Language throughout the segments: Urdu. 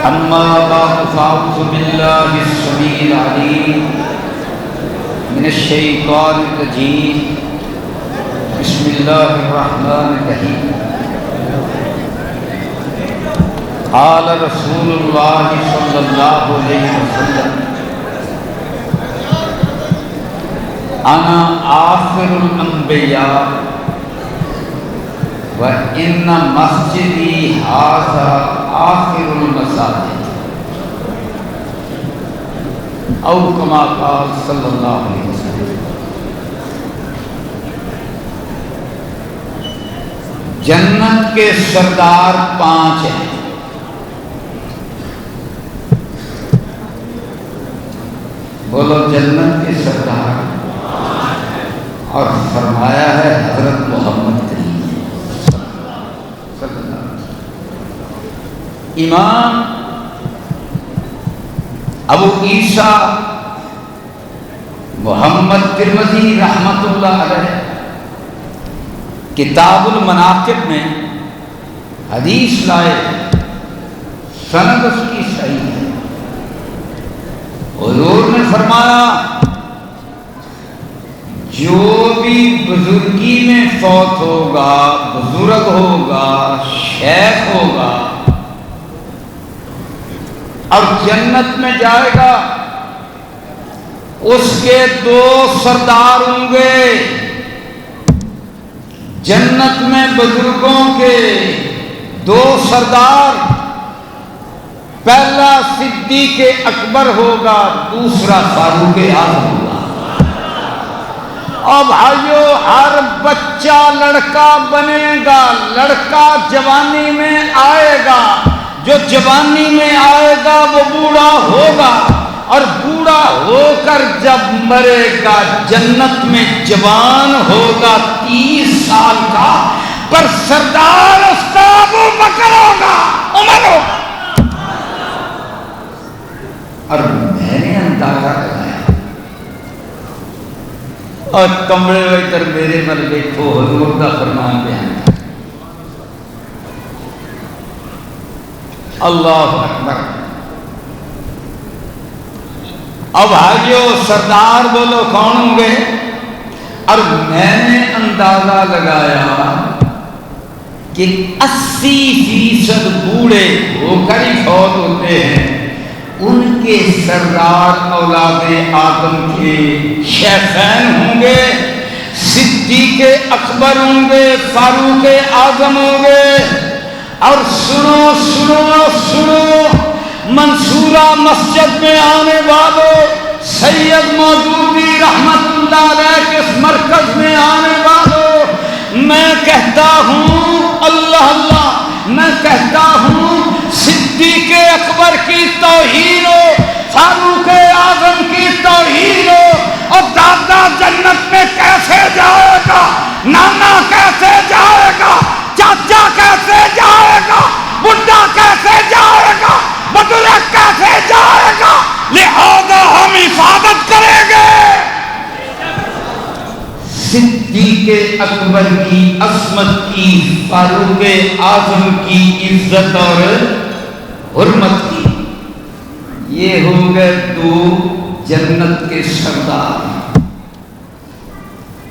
أما بعد فأعوذ بالله السميع العليم من الشيطان الرجيم بسم الله الرحمن الرحيم قال رسول الله صلى الله عليه وسلم أنا آخر الأنبياء وَإِنَّ مَسْجِدِي هَذَا آخِرُ الْمَسَاجِدِ أو كما قال صلی اللہ علیہ وسلم۔ جنت کے سردار 5 ہیں۔ بولو جنت کے سردار، اور فرمایا ہے حضرت محمد امام ابو عیسیٰ محمد ترمذی رحمۃ اللہ علیہ کتاب المناقب میں حدیث لائے، سند اس کی صحیح ہے۔ حضور نے فرمایا جو بھی بزرگی میں فوت ہوگا، بزرگ ہوگا، شیخ ہوگا اور جنت میں جائے گا، اس کے 2 سردار ہوں گے۔ جنت میں بزرگوں کے 2 سردار، پہلا صدیق اکبر ہوگا، دوسرا فاروق اعظم ہوگا۔ اور بھائیو، ہر بچہ لڑکا بنے گا، لڑکا جوانی میں آئے گا، جو جوانی میں آئے گا وہ بوڑھا ہوگا، اور بوڑھا ہو کر جب مرے گا جنت میں جوان ہوگا 30 سال کا، پر سردار اس کا ابو بکر ہوگا، عمر ہوگا۔ اور میں نے اندازہ لگایا، اور کمرے میں ادھر میرے مل دیکھو، حضور کا فرمان بیان ہے۔ اللہ اکبر۔ اب بھائیو سردار بولو کون ہوں گے؟ اور میں نے اندازہ لگایا کہ 80% بوڑھے ہو کر ہی فوت ہوتے ہیں، ان کے سردار اولاد آدم کے شیخین ہوں گے، صدیق اکبر ہوں گے، فاروق اعظم ہوں گے۔ اور سنو سنو سنو، منصورہ مسجد میں آنے والوں، سید مودودی رحمت اللہ علیہ کے اس مرکز میں آنے والوں، میں کہتا ہوں اللہ اللہ، میں کہتا ہوں صدیق اکبر کی توہین ہو، فاروق اعظم کی توہین ہو۔ اور دادا جنت میں کیسے جائے گا، نانا کیسے جائے گا، چاچا کیسے جائے گا، بڈھا کیسے جائے گا، بزرگ کیسے جائے گا، لہذا ہم حفاظت کریں گے۔ صدیق اکبر کی عصمت کی، فاروق اعظم کی عزت اور حرمت کی، یہ ہوں گے 2 جنت کے سردار۔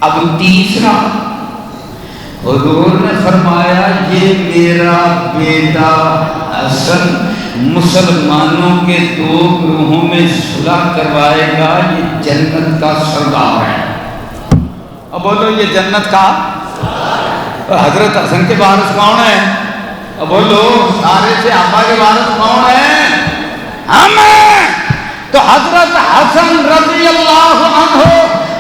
اب تیسرا، حضور نے فرمایا یہ میرا بیٹا حسن مسلمانوں کے 2 گروہوں میں صلح کروائے گا، یہ جنت کا سردار ہے۔ اب بولو یہ جنت کا، حضرت حسن کے وارث کون ہے؟ اب بولو سارے سے آبا کے وارث کون ہے؟ ہم ہیں۔ تو حضرت حسن رضی اللہ عنہ،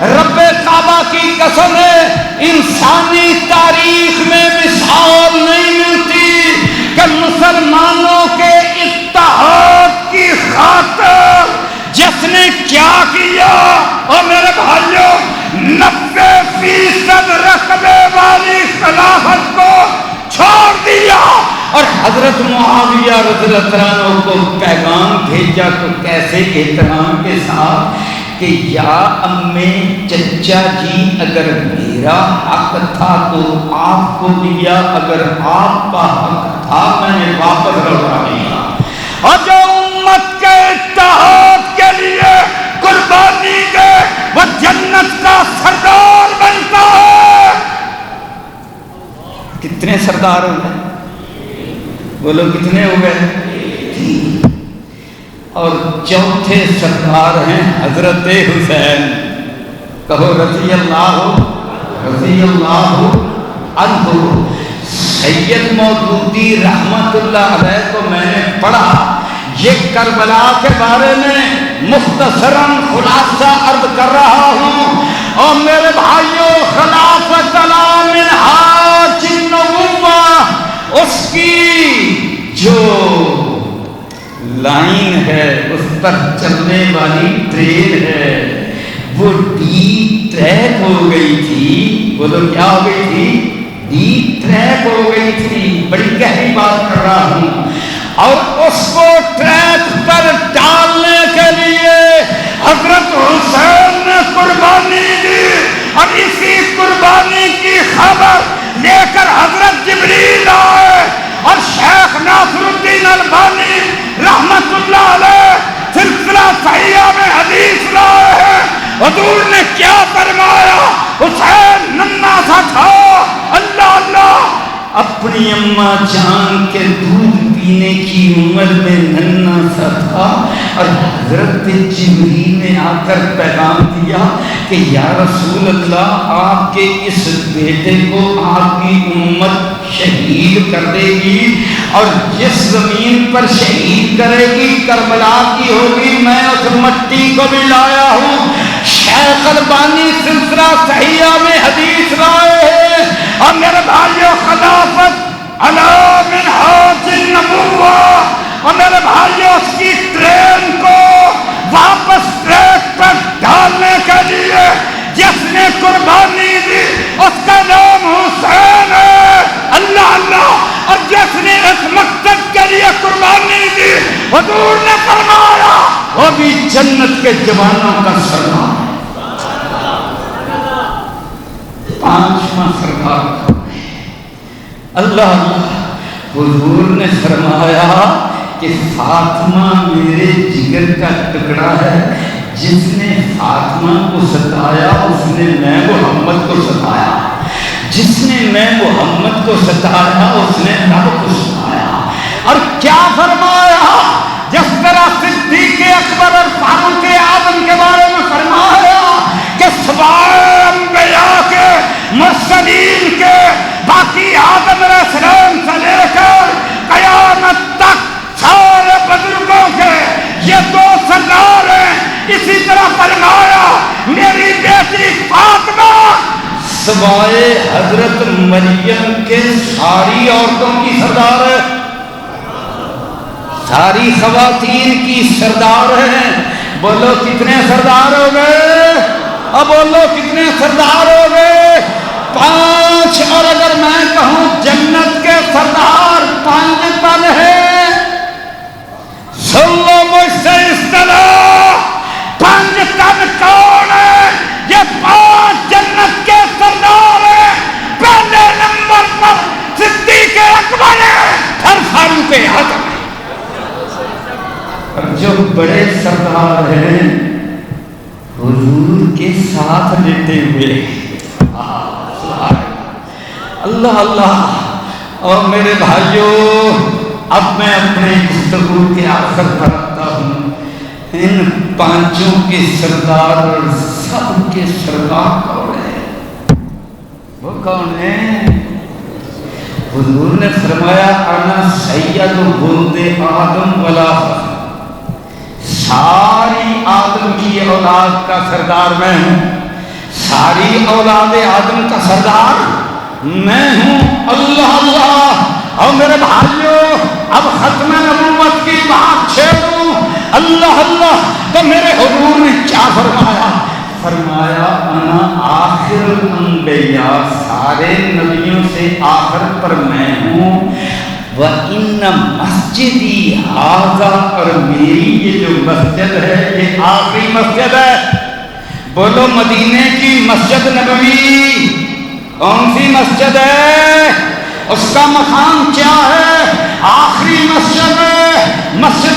رب کعبہ کی قسم ہے، انسانی تاریخ میں مثال نہیں ملتی کہ مسلمانوں کے اتحاد کی خاطر جس نے کیا کیا۔ اور میرے بھائیوں، 90% رقبے والی خلافت کو چھوڑ دیا، اور حضرت معاویہ رضی اللہ عنہ کو پیغام بھیجا، تو کیسے احترام کے ساتھ کہ یا امّے چچا جی اگر میرا حق تھا تو آپ کو دیا، اگر آپ کا حق تھا میں نے واپس لوٹا دیا۔ اور جو امت کے اتحاد کے لیے قربانی دے وہ جنت کا سردار بنتا ہے۔ کتنے سردار ہو گئے؟ بولو کتنے ہو گئے؟ اور چوتھے سردار ہیں حضرت حسین، کہو رضی اللہ عنہ۔ سید مودودی رحمت اللہ علیہ کو میں نے پڑھا، یہ کربلا کے بارے میں مختصراً خلاصہ عرض کر رہا ہوں۔ اور میرے بھائیوں، خلافت علی منہاج النبوہ، اس کی جو لائن ہے، اس پر چلنے والی ٹرین ہے، وہ ڈی ٹریک ہو گئی تھی۔ بولو کیا ہو گئی تھی؟ ڈی ٹریک ہو گئی تھی۔ بڑی گہری بات کر رہا ہوں۔ اور اس کو ٹریک پر ڈالنے کے لیے حضرت حسین نے قربانی دی، اور اسی قربانی کی خبر لے کر حضرت جبریل آئے، اور شیخ ناصر الدین البانی رحمت اللہ علیہ سلسلہ صحیحہ میں حدیث لائے ہیں۔ حضور نے کیا فرمایا؟ حسین ننھا سا تھا، اللہ اللہ، اپنی اماں جان کے دودھ پینے کی عمر میں ننھا سا تھا، اور حضرت جبریل نے آ کر پیغام دیا کہ یا رسول اللہ، آپ کے اس بیٹے کو آپ کی امت شہید کر دے گی، اور جس زمین پر شہید کرے گی کربلا کی ہوگی، میں اس مٹی کو بھی لایا ہوں۔ شیخ البانی سلسلہ صحیحہ میں حدیث لائے ہیں۔ اور میرے بھائیوں، خلافت علی منہاج النبوہ، اور میرے بھائیوں، اس کی ٹرین کو واپس ٹریک پر ڈالنے کے لیے جس نے قربانی دی اس کا نام حسین ہے، اللہ اللہ۔ اور جس نے اس مقصد کے لیے قربانی دی، حضور نے فرمایا وہ بھی جنت کے جوانوں کا سردار۔ پانچواں سردار اللہ اللہ، حضور نے فرمایا کہ فاطمہ میرے جگر کا ٹکڑا ہے، جس نے فاطمہ کو ستایا اس نے میں محمد کو ستایا، جس نے میں محمد کو ستایا اس نے رب کو ستایا۔ اور کیا فرمایا؟ جس طرح صدیق اکبر اور فاروق اعظم کے بارے میں فرمایا کہ سوائے انبیاء کے، مرسلین کے، باقی آدم علیہ السلام سے لے کر قیامت تک سارے بزرگوں کے یہ دو سردار ہیں۔ اسی طرح فرمایا میری بیٹی فاطمہ سوائے حضرت مریم کے ساری عورتوں کی سردار ہے، ساری خواتین کی سردار ہے۔ بولو کتنے سردار ہو گئے؟ اب بولو کتنے سردار ہو گئے؟ 5۔ اور اگر میں کہوں جنت کے سردار 5 تن ہیں، سن لو مجھ سے اس طرح، 5 تن کون ہے؟ یہ 5 جنت کے سردار ہیں۔ پہلے نمبر پر صدیق اکبر ہے، پھر فاروق اعظم۔ جو بڑے سردار ہیں حضور کے ساتھ لیتے ہوئے، اللہ اللہ۔ اور میرے بھائیوں، اب میں اپنے گفتگو کے آخر پر آتا ہوں۔ ان 5 کے سردار اور سب کے سردار کون ہیں؟ وہ کون ہیں؟ حضور نے فرمایا انا سید ولد آدم ولا فخر، ساری آدم کی اولاد کا سردار میں ہوں، ساری اولاد آدم کا سردار میں ہوں، اللہ اللہ۔ اور میرے بھائیوں، اب ختم نبوت کی بات چھیڑوں، اللہ اللہ۔ تو میرے حضور نے کیا فرمایا؟ فرمایا انا آخر الانبیاء، سارے نبیوں سے آخر پر میں ہوں، وَإِنَّ مَسْجِدِي هَذَا، اور میری یہ جو مسجد ہے یہ آخری مسجد ہے۔ بولو مدینے کی مسجد نبوی کون سی مسجد ہے؟ اس کا مقام کیا ہے؟ آخری مسجد ہے، مسجد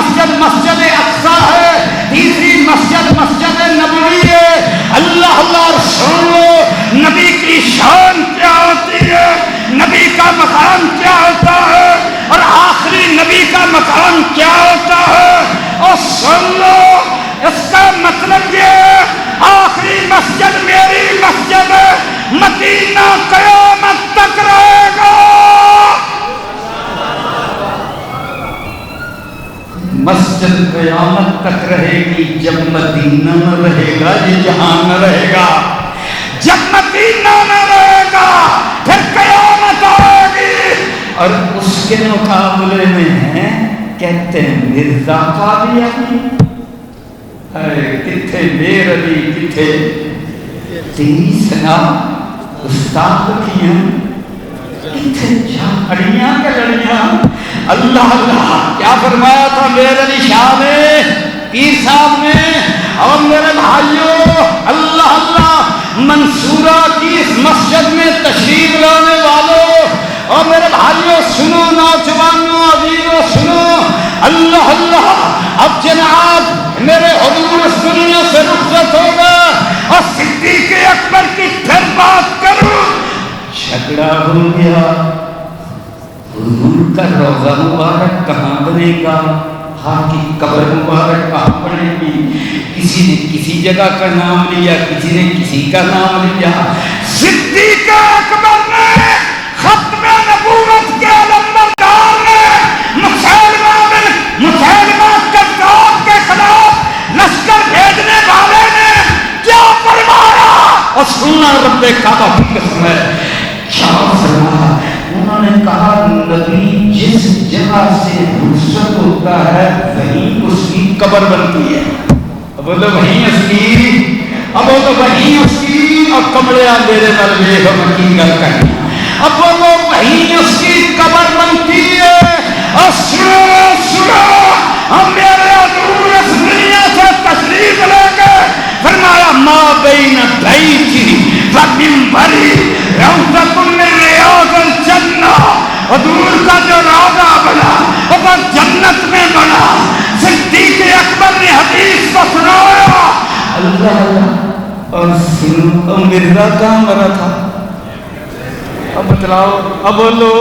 مسجد مسجد اقصی ہے، تیسری مسجد مسجد نبوی ہے۔ اللہ اللہ سن لو نبی کی شان کیا ہوتی ہے، نبی کا مقام کیا ہوتا ہے، اور آخری نبی کا مقام کیا ہوتا ہے، اور سن لو اس کا مطلب یہ ہے آخری مسجد میری مسجد ہے، مدینہ قیامت تک رہے گا۔ مسجد قیامت تک رہے گی، جب مدینہ نہ رہے گا یہ جہان نہ رہے گا، جب مدینہ نہ رہے گا پھر قیامت آئے گی۔ اور اس کے مقابلے میں ہیں کہتے ہیں مرزا قادیانی، کتھے میر علی کتھے تیری سنا استاد کی ہیں، کتھے جھاڑیاں کے لڑیاں۔ اللہ اللہ کیا فرمایا تھا میر علی شاہ نے، پیر صاحب نے۔ اور میرے بھائیوں اللہ اللہ منصورہ کی اس مسجد میں تشریف لانے والوں اور میرے بھائیوں سنو، نوجوانوں عزیزوں سنو، اللہ اللہ اب جناب میرے حضور اس دنیا سے رخصت ہوگا اور صدیق اکبر کی پھر بات کروں۔ جھگڑا ہو گیا، حضور کا روضہ مبارک کہاں بنے گا، ہاں کی قبر مبارک کہاں بنے گی، کسی نے کسی جگہ کا نام لیا، کسی نے کسی کا نام لیا۔ صدیق اکبر نے ختم نبوت کے علمبردار نے مسلمہ کذاب کے خلاف لشکر بھیجنے والے نے کیا فرمایا، اور سننا رب کعبہ کی قسم ہے کیا فرمایا۔ انہوں نے کہا نبی جس جگہ سے رخصت ہوتا ہے وہیں اس کی قبر بنتی ہے۔ اب بولو وہیں اس کی، اب بولو وہیں اس کی، اور کمڑے میرے نال ویکھ ہم کی گل کرنی، اب بولو وہیں اس کی قبر بنتی ہے۔ اور سنو سنو ہم میرے حضور اس دنیا سے تشریف لے کے فرمایا ما بین بیتی و منبری روضۃ من ریاض الجنہ، حضور کا جو روضہ بنا وہ جنت میں بنا۔ صدیق اکبر نے حدیث کو سنایا، اللہ اللہ۔ اور سنو مرزا کہاں مرا تھا، اب بتلاؤ، اب بولو،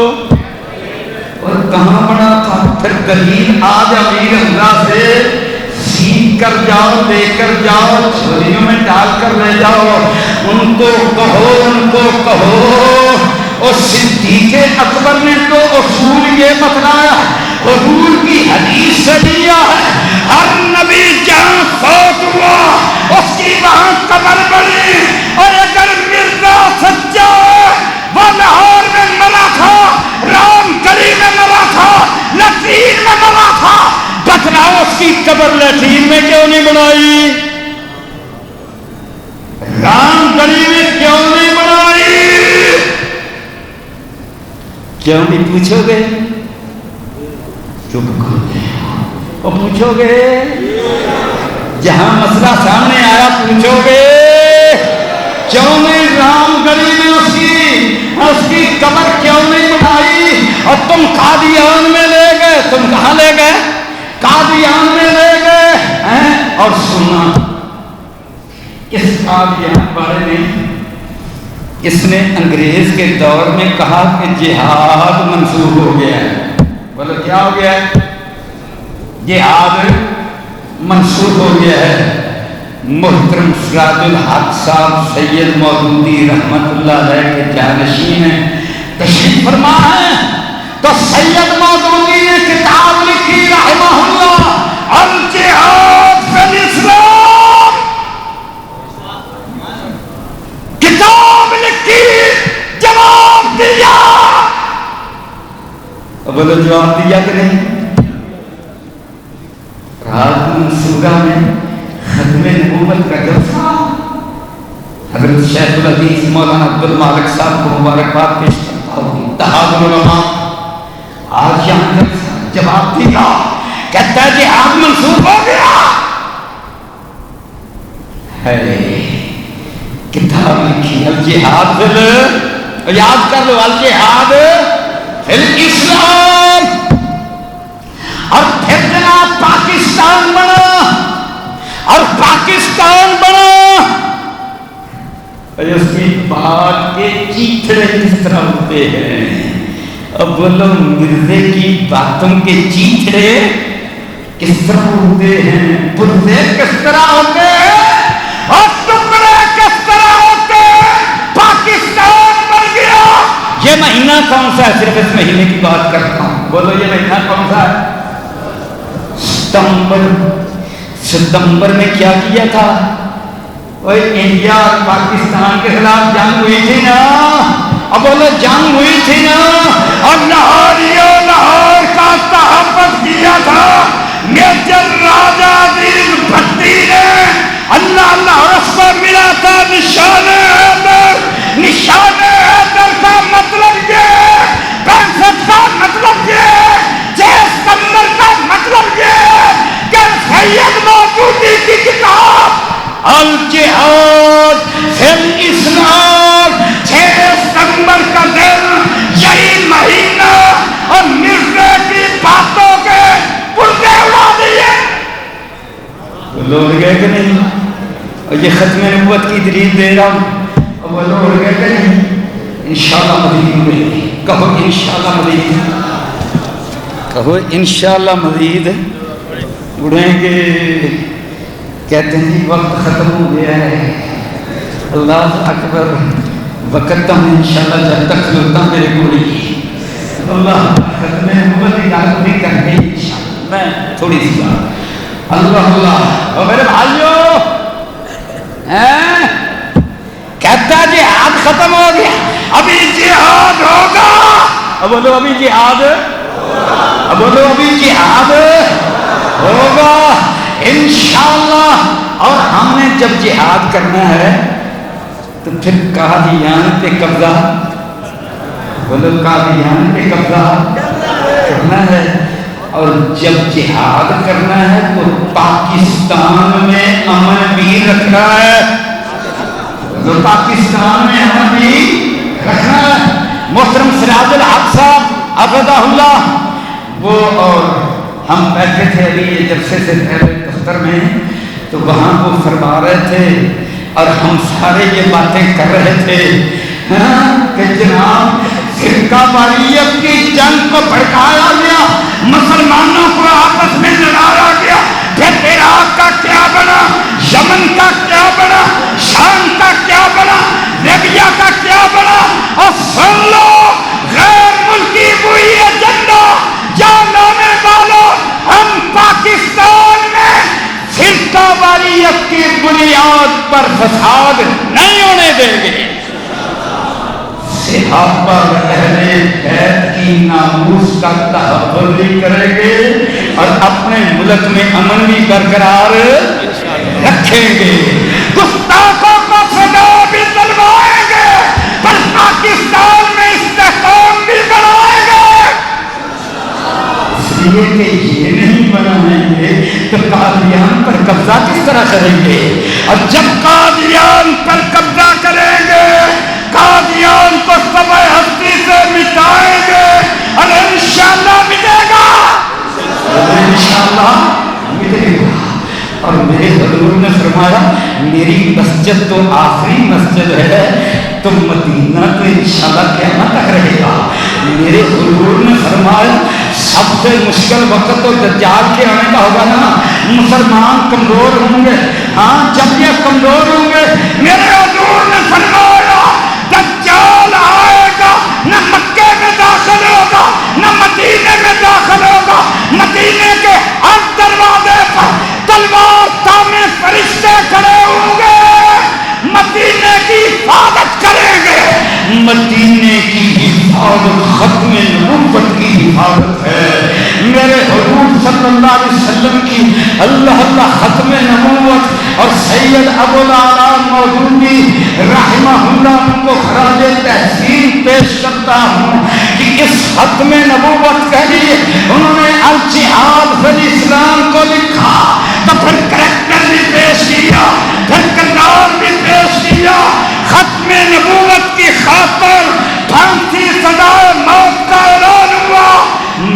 اور کہاں بنا تھا۔ پھر دلیل آج امیر اللہ سے سیکھ کر جاؤ، لے کر جاؤ، جھولیوں میں ڈال کر لے جاؤ، ان کو کہو، ان کو کہو۔ اور صدیق اکبر نے تو اصول یہ بتلایا، حضور کی حدیث سے لیا ہے، ہر نبی جہاں فوت ہوا اس کی وہاں قبر بنی، اور اگر مرزا سچا ہے وہ لاہور میں مرا تھا، رام گلی میں مرا تھا، لٹرین میں مرا تھا، بتلاؤ اس کی قبر لٹرین میں کیوں نہیں بنائی، رام گلی میں کیوں نہیں بنائی، کیوں نہیں پوچھو گے، چپ کرو اور پوچھو گے، جہاں مسئلہ سامنے آیا پوچھو گے کیوں نہیں رام گلی میں اس کی قبر کیوں نہیں بنائی۔ اور تم قادیان میں لے گئے، تم کہاں لے گئے، قادیان میں لے گئے۔ اور سنا اس قادیان بارے میں اس نے انگریز کے دور میں کہا کہ جہاد منسوخ ہو گیا ہے، بولو کیا ہو گیا ہے، جہاد منسوخ ہو گیا ہے۔ محترم سراج الحق صاحب سید مودودی رحمت اللہ علیہ کے جانشین ہیں، تشریف فرما ہے، تو سید مودودی نے کتاب لکھی رحمہ اللہ الجہاد فی الاسلام، کتاب لکھی، جواب دیا، بولو جواب دیا کہ نہیں۔ رات منصورہ میں ختم نبوت کا جلسہ، حضرت شیخ الحدیث مولانا عبد المالک صاحب کو مبارکباد پیش کرتا ہوں، اتحاد العلماء آج یہاں جواب دیا، کہتا ہے جہاد منسوخ ہو گیا ہے۔ کتاب لکھی الجہاد فی، یاد کر لو، الجہاد فی الاسلام۔ اور پھر جناب پاکستان بنا، اور پاکستان بنا اس کی بات کے چیتڑے کس طرح ہوتے ہیں؟ اب بولو مرزے کی باتوں کے چیتڑے کس طرح ہوتے ہیں، پرزے کس طرح ہوتے ہیں، اور ٹکڑے کس طرح ہوتے ہیں۔ پاکستان بن گیا۔ یہ مہینہ کون سا ہے؟ صرف اس مہینے کی بات کرتا ہوں، بولو یہ مہینہ کون سا ہے؟ ستمبر۔ ستمبر میں کیا کیا تھا؟ انڈیا اور پاکستان کے خلاف جنگ ہوئی تھی نا، اب بولو جنگ ہوئی تھی نا، اور لاہور کا تحفظ کیا تھا میجر راجہ دین بھٹی نے۔ اللہ اللہ اس کو ملا تھا نشان حیدر۔ نشان حیدر کا مطلب یہ، 65 کا مطلب یہ، 6 ستمبر کا مطلب یہ کہ سید مودودی کی کتاب الجہاد فی الاسلام 6 ستمبر کا دن، یہی مہینہ، اور مرزے کی باتوں کے پردے اڑا دیے۔ لوگ گئے کہ نہیں؟ اور یہ ختم نبوت کی دلیل دے رہا ہوں، اور وہ لوگ گئے کہ نہیں؟ انشاءاللہ مزید ہوئے، کہو انشاءاللہ مزید، کہو انشاءاللہ مزید اڑیں گے۔ کہتے ہیں وقت ختم ہو گیا ہے، اللہ اکبر، وقت تو ہم انشاءاللہ جب تک کھلوتا میرے گوڑی اللہ ختم نبوت کی بات نہیں کرنے انشاءاللہ، میں تھوڑی سی بات اللہ اللہ۔ اور میرے بھائیوں کہتا ہے جہاد ختم ہو گیا، ابھی جہاد ہوگا، اب بولو ابھی جہاد، اب بولو ابھی جہاد ہوگا انشاءاللہ۔ اور ہم نے جب جہاد کرنا ہے تو پھر قادیان پہ قبضہ، بولو قادیان پہ قبضہ کرنا ہے، اور جب جہاد کرنا ہے تو پاکستان میں امن بھی رکھنا ہے، تو پاکستان میں امن بھی رکھنا ہے۔ محترم سراج الحق صاحب حفظہ اللہ، وہ اور ہم بیٹھے تھے ابھی یہ جلسے سے پہلے دفتر میں، تو وہاں وہ فرما رہے تھے اور ہم سارے یہ باتیں کر رہے تھے کہ جناب فرقہ واریت کی جنگ کو بھڑکایا گیا، مسلمانوں کو آپس میں لڑایا گیا، پھر عراق کا کیا بنا، یمن کا کیا بنا، شام کا کیا بنا، لیبیا کا کیا بنا، اور سن لو غیر ملکی کوئی ایجنڈا جان لانے والوں، ہم پاکستان میں فرقہ واریت کی بنیاد پر فساد نہیں ہونے دیں گے۔ صحابہ اہل بیت کی ناموس کا تحفظ بھی کریں گے اور اپنے ملک میں امن بھی برقرار رکھیں گے، گستاخوں کو سزا بھی دلوائیں گے، پر پاکستان میں استحکام بھی بڑھائیں گے۔ اس لیے کہ یہ نہیں بنائیں گے تو قادیان پر قبضہ کس طرح کریں گے، اور جب قادیان پر قبضہ کریں گے قادیان کو سب ہستی سے مٹائیں گے، اور انشاءاللہ مٹے گا، انشاءاللہ مٹے گا۔ اور میرے حضور نے فرمایا میری مسجد تو آخری مسجد ہے، تو مدینہ تو انشاءاللہ قیامت تک رہے گا۔ میرے حضور نے فرمایا سب سے مشکل وقت تو دجال کے آنے کا ہوگا نا، مسلمان کمزور ہوں گے، ہاں جب یہ کمزور ہوں گے، میرے حضور نے فرمایا دجال آئے گا، نہ مکے میں داخل ہوگا نہ مدینے میں داخل ہوگا، مدینے کے ہر دروازے پر تلوار تامے فرشتے کھڑے ہوں گے، مدینے کی حفاظت کریں گے۔ مدینے کی حفاظت ختم نبوت کی حفاظت ہے، میرے حضور صلی اللہ علیہ وسلم کی اللہ اللہ ختم نبوت، اور سید ابو العلا مودودی رحمہ اللہ کو خراج تحسین پیش کرتا ہوں کہ اس ختم نبوت کے لیے انہوں نے الجہاد فی الاسلام کو لکھا، تو پھر کریکٹر بھی پیش کیا، پھر کردار بھی پیش کیا، ختم نبوت کی خاطر پھانسی سزائے موت کا اعلان ہوا۔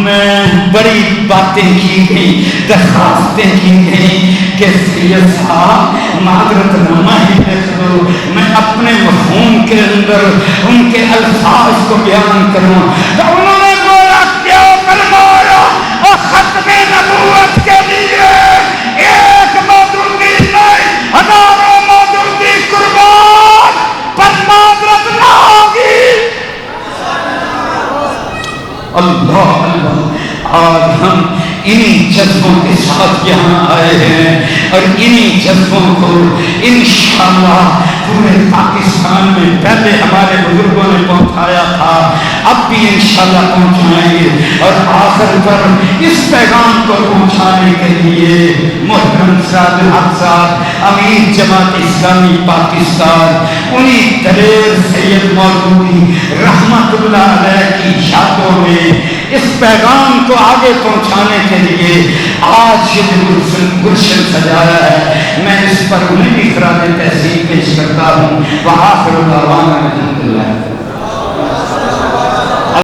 میں بڑی باتیں کی گئی، درخواستیں کی گئی کہ سید صاحب معذرت نامہ ہی لکھ دو، میں اپنے مفہوم کے اندر ان کے الفاظ کو بیان کروں۔ تو انہوں نے گویا کیا فرمایا، اور ختم نبوت کے لیے ایک مودودی نہیں، ہزاروں مودودی قربان، پر معذرت نہ ہوگی۔ اللہ اللہ، آج ہم انہی جذبوں کے ساتھ یہاں آئے ہیں، اور انہی جذبوں کو انشاءاللہ پورے پاکستان میں پہلے ہمارے بزرگوں نے پہنچایا تھا، اب بھی انشاءاللہ پہنچائیں گے، اور آخر پر اس پیغام کو پہنچانے کے لیے محترم سراج الحق صاحب امیر جماعت اسلامی پاکستان، انہی دلیر سید مودودی رحمت اللہ علیہ کی یادوں میں اس پیغام کو آگے پہنچانے کے لیے آج یہ گلشن سجایا ہے۔ میں اس پر انہیں بھی خراج تحسین پیش کرتا ہوں۔ وآخر دعوانا الحمدللہ۔